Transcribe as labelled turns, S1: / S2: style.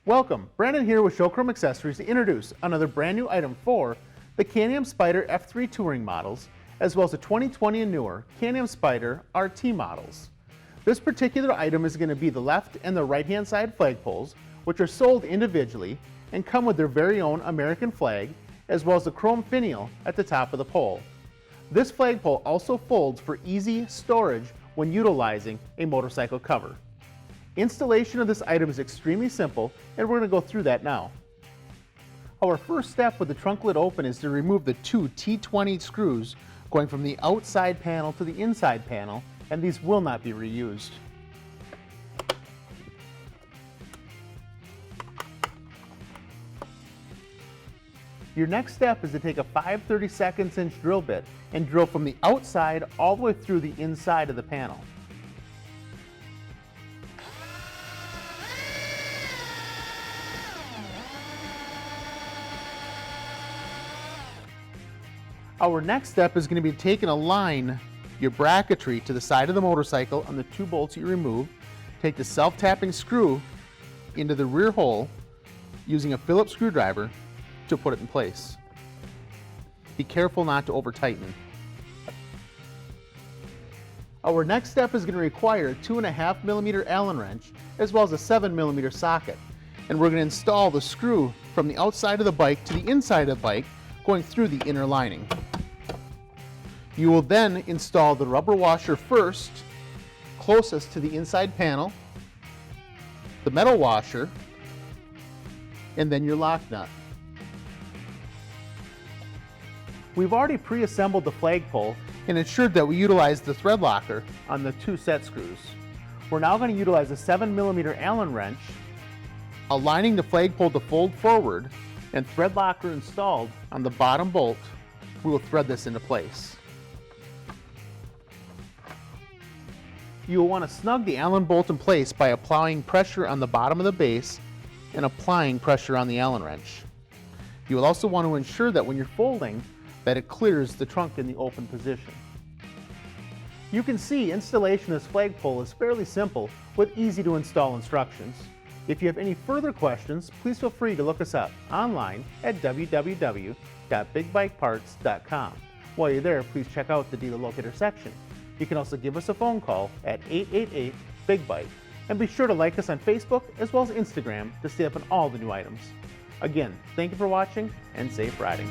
S1: Welcome, Brandon here with Showchrome Accessories to introduce another brand new item for the Can-Am Spyder F3 Touring models, as well as the 2020 and newer Can-Am Spyder RT models. This particular item is going to be the left and the right hand side flagpoles, which are sold individually and come with their very own American flag, as well as the chrome finial at the top of the pole. This flagpole also folds for easy storage when utilizing a motorcycle cover. Installation of this item is extremely simple, and we're going to go through that now. Our first step with the trunk lid open is to remove the two T20 screws going from the outside panel to the inside panel, and these will not be reused. Your next step is to take a 5/32 drill bit and drill from the outside all the way through the inside of the panel. Our next step is going to be taking a line your bracketry to the side of the motorcycle on the two bolts you remove. Take the self-tapping screw into the rear hole using a Phillips screwdriver to put it in place. Be careful not to over tighten. Our next step is going to require a 2.5mm Allen wrench as well as a 7mm socket, and we're going to install the screw from the outside of the bike to the inside of the bike, going through the inner lining. You will then install the rubber washer first, closest to the inside panel, the metal washer, and then your lock nut. We've already pre-assembled the flagpole and ensured that we utilize the thread locker on the two set screws. We're now going to utilize a 7mm Allen wrench, aligning the flagpole to fold forward, and thread locker installed on the bottom bolt. We will thread this into place. You will want to snug the Allen bolt in place by applying pressure on the bottom of the base and applying pressure on the Allen wrench. You will also want to ensure that when you're folding, that it clears the trunk in the open position. You can see installation of this flagpole is fairly simple with easy to install instructions. If you have any further questions, please feel free to look us up online at www.bigbikeparts.com. While you're there, please check out the dealer locator section. You can also give us a phone call at 888-BIG-BIKE, and be sure to like us on Facebook as well as Instagram to stay up on all the new items. Again, thank you for watching and safe riding.